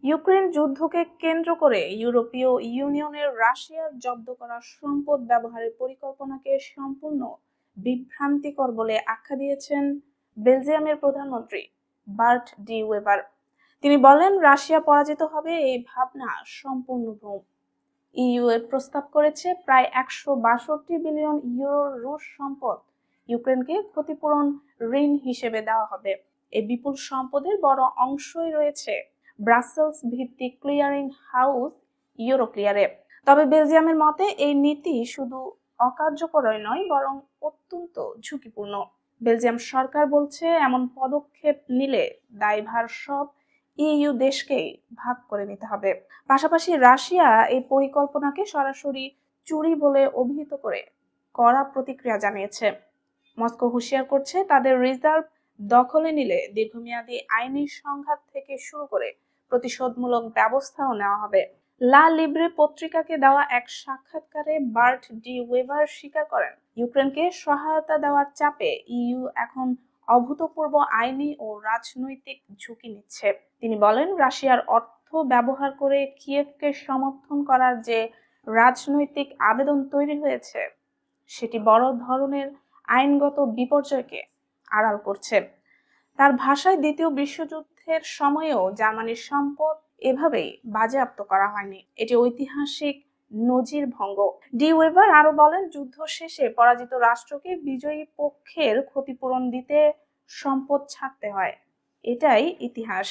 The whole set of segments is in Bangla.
ইউক্রেন যুদ্ধকে কেন্দ্র করে ইউরোপীয় ইউনিয়নের রাশিয়ার জব্দ করা সম্পদ ব্যবহারের পরিকল্পনাকে সম্পূর্ণ বিভ্রান্তিকর বলে আখ্যা দিয়েছেন বেলজিয়ামের প্রধানমন্ত্রী বার্ট ডি ওয়েবার। তিনি বলেন, রাশিয়া পরাজিত হবে এই ভাবনা সম্পূর্ণ ভ্রম। ইইউ এর প্রস্তাব করেছে প্রায় 162 বিলিয়ন ইউরোর রুশ সম্পদ ইউক্রেনকে ক্ষতিপূরণ ঋণ হিসেবে দেওয়া হবে। এই বিপুল সম্পদের বড় অংশই রয়েছে ব্রাসেলস ভিত্তিক ক্লিয়ারিং হাউস ইউরোক্লিয়ারে। তবে বেলজিয়ামের মতে এই নীতি শুধু অকার্যকরই নয়, বরং অত্যন্ত ঝুঁকিপূর্ণ। বেলজিয়াম সরকার বলছে, এমন পদক্ষেপ নিলে দায়ভার সব ইইউ দেশকেই ভাগ করে নিতে হবে। পাশাপাশি রাশিয়া এই পরিকল্পনাকে সরাসরি চুরি বলে অভিহিত করে কড়া প্রতিক্রিয়া জানিয়েছে। মস্কো হুঁশিয়ার করছে, তাদের রিজার্ভ দখলে নিলে দীর্ঘমেয়াদী আইনি সংঘাত থেকে শুরু করে প্রতিশোধমূলক ব্যবস্থাও নেওয়া হবে। লা লিব্রে পত্রিকাকে দেওয়া এক সাক্ষাৎকারে বার্ট ডি ওয়েবার স্বীকার করেন, ইউক্রেনকে সহায়তা দেওয়ার চাপে ইইউ এখন অভূতপূর্ব আইনি ও রাজনৈতিক ঝুঁকি নিচ্ছে। তিনি বলেন, রাশিয়ার অর্থ ব্যবহার করে কিয়েভকে সমর্থন করার যে রাজনৈতিক আবেদন তৈরি হয়েছে সেটি বড় ধরনের আইনগত বিপর্যয়কে আড়াল করছে। তার ভাষায়, দ্বিতীয় বিশ্বযুদ্ধের সময়েও জার্মানির সম্পদ এভাবেই বাজেয়াপ্ত করা হয়নি। এটি ঐতিহাসিক নজির ভঙ্গ। ডি ওয়েবার আরো বলেন, যুদ্ধ শেষে পরাজিত রাষ্ট্রকে বিজয়ী পক্ষের ক্ষতিপূরণ দিতে সম্পদ ছাড়তে হয়, এটাই ইতিহাস।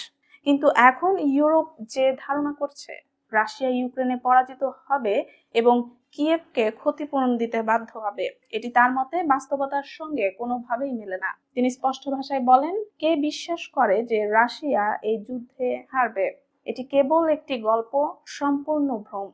কিন্তু এখন ইউরোপ যে ধারণা করছে রাশিয়া ইউক্রেনে পরাজিত হবে এবং কিয়েভকে ক্ষতিপূরণ দিতে বাধ্য হবে, এটি তার মতে বাস্তবতার সঙ্গে কোনোভাবেই মেলে না। তিনি স্পষ্ট ভাষায় বলেন, কে বিশ্বাস করে যে রাশিয়া এই যুদ্ধে হারবে? এটি কেবল একটি গল্প, সম্পূর্ণ ভ্রম।